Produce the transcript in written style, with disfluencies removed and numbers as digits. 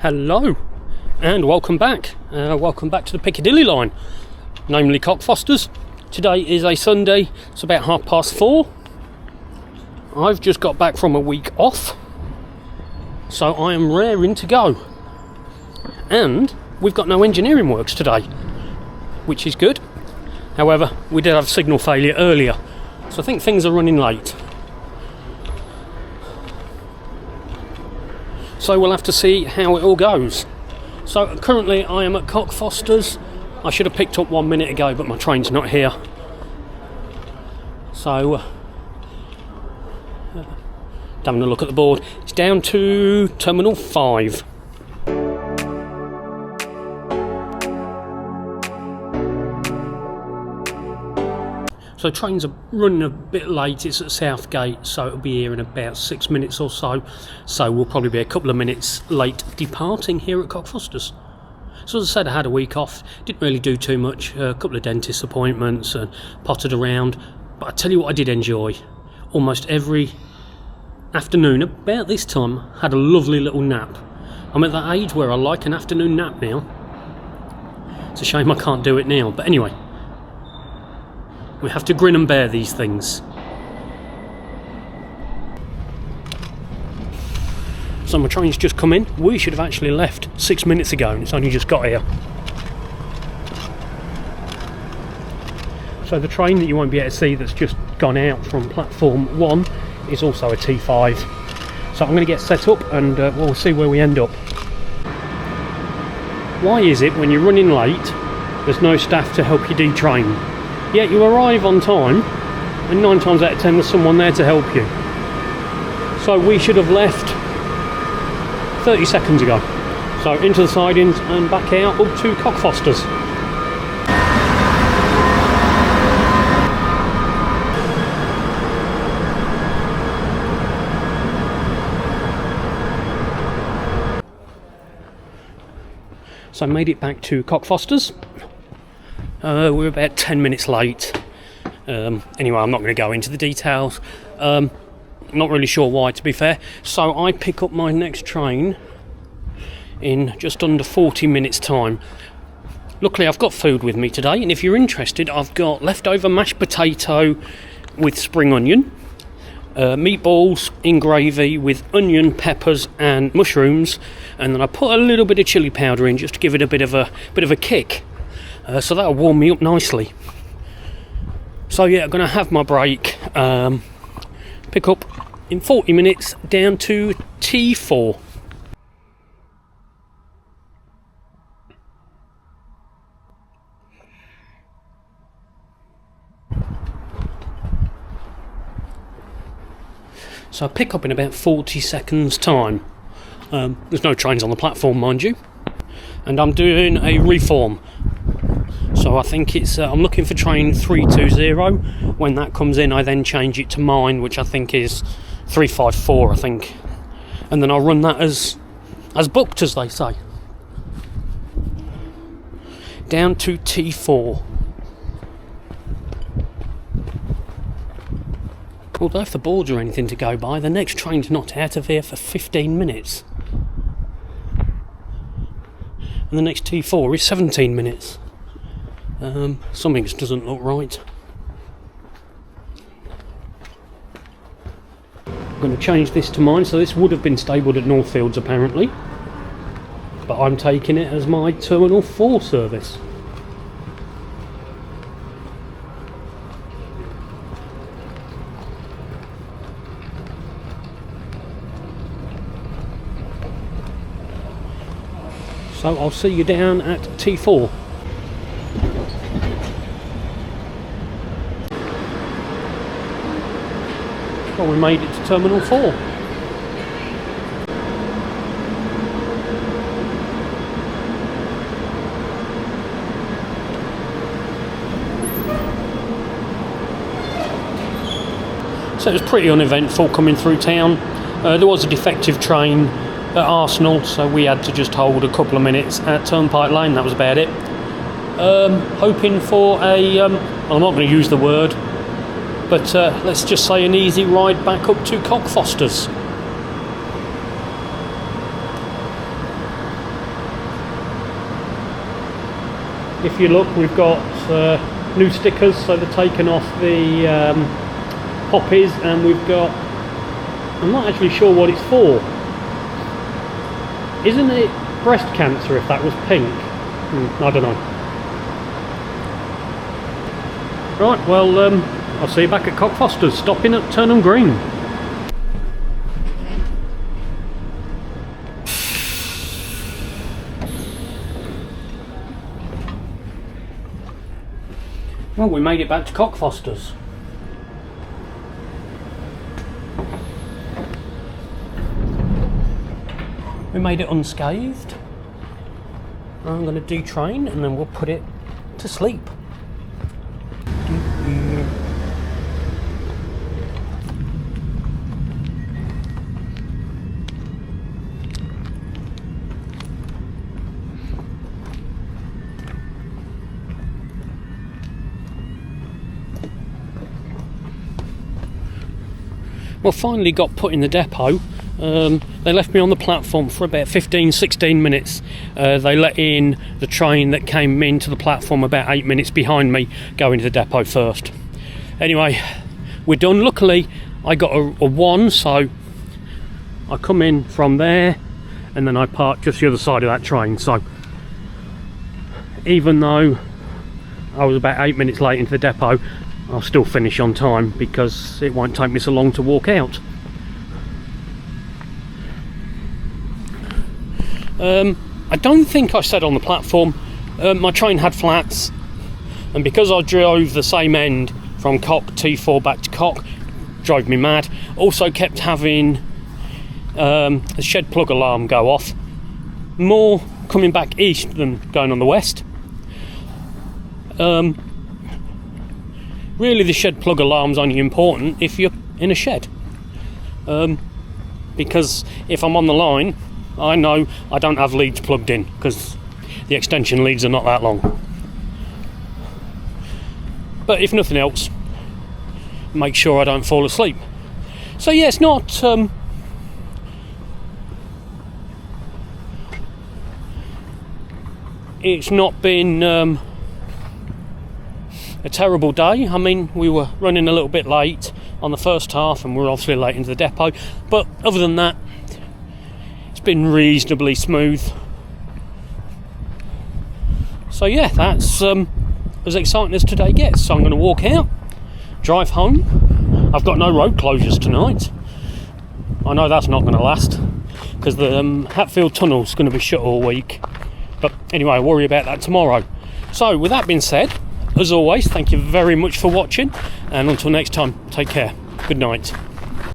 Hello and welcome back. Welcome back to the Piccadilly Line, namely Cockfosters. Today is a Sunday, it's about 4:30. I've just got back from a week off, so I am raring to go. And we've got no engineering works today, which is good. However, we did have signal failure earlier, so I think things are running late. So we'll have to see how it all goes. So currently I am at Cockfosters. I should have picked up 1 minute ago, but my train's not here. So having a look at the board, it's down to Terminal 5. So trains are running a bit late. It's at Southgate, so it'll be here in about 6 minutes or so. So we'll probably be a couple of minutes late departing here at Cockfosters. So as I said, I had a week off. Didn't really do too much. A couple of dentist appointments and potted around. But I tell you what I did enjoy. Almost every afternoon, about this time, had a lovely little nap. I'm at that age where I like an afternoon nap now. It's a shame I can't do it now. But anyway, we have to grin and bear these things. So my train's just come in. We should have actually left 6 minutes ago and it's only just got here. So the train that you won't be able to see that's just gone out from platform 1 is also a T5. So I'm going to get set up and we'll see where we end up. Why is it when you're running late there's no staff to help you detrain? Yet you arrive on time and 9 times out of 10 there's someone there to help you. So we should have left 30 seconds ago. So into the sidings and back out up to Cockfosters. So I made it back to Cockfosters. We're about 10 minutes late. Anyway, I'm not going to go into the details. Not really sure why, to be fair. So I pick up my next train in just under 40 minutes time. Luckily I've got food with me today, and if you're interested, I've got leftover mashed potato with spring onion, meatballs in gravy with onion, peppers and mushrooms, and then I put a little bit of chilli powder in just to give it a bit of a kick. So that'll warm me up nicely. So yeah, I'm going to have my break, pick up in 40 minutes down to T4. So I pick up in about 40 seconds time. There's no trains on the platform, mind you, and I'm doing a reform. So I think it's I'm looking for train 320. When that comes in, I then change it to mine, which I think is 354, I think, and then I'll run that as booked, as they say. Down to T4. Although if the boards are anything to go by, the next train's not out of here for 15 minutes. And the next T4 is 17 minutes. Something just doesn't look right. I'm going to change this to mine. So this would have been stabled at Northfields apparently, but I'm taking it as my Terminal 4 service. So I'll see you down at T4. Well, we made it to Terminal 4. So it was pretty uneventful coming through town. There was a defective train at Arsenal, so we had to just hold a couple of minutes at Turnpike Lane. That was about it. Hoping for a, I'm not going to use the word, but let's just say an easy ride back up to Cockfosters. if you look, we've got new stickers, so they're taken off the poppies, and we've got, I'm not actually sure what it's for. Isn't it breast cancer if that was pink? I don't know. Right, well, I'll see you back at Cockfosters, stopping at Turnham Green. Well, we made it back to Cockfosters. We made it unscathed. I'm going to detrain and then we'll put it to sleep. Well, finally got put in the depot. They left me on the platform for about 15-16 minutes. They let in the train that came into the platform about 8 minutes behind me, going to the depot first. Anyway, we're done. Luckily I got a 1, so I come in from there and then I park just the other side of that train. So even though I was about 8 minutes late into the depot, I'll still finish on time because it won't take me so long to walk out. I don't think I said on the platform, my train had flats, and because I drove the same end from Cock T4 back to Cock, drove me mad. Also kept having a shed plug alarm go off, more coming back east than going on the west. Really, the shed plug alarm's only important if you're in a shed, because if I'm on the line, I know I don't have leads plugged in because the extension leads are not that long. But if nothing else, make sure I don't fall asleep. So yeah, it's not been a terrible day. I mean, we were running a little bit late on the first half and we're obviously late into the depot, but other than that, it's been reasonably smooth. So yeah, that's as exciting as today gets. So I'm going to walk out, drive home. I've got no road closures tonight. I know that's not going to last because the Hatfield Tunnel's going to be shut all week, but anyway, I'll worry about that tomorrow. So with that being said, as always, thank you very much for watching, and until next time, take care. Good night.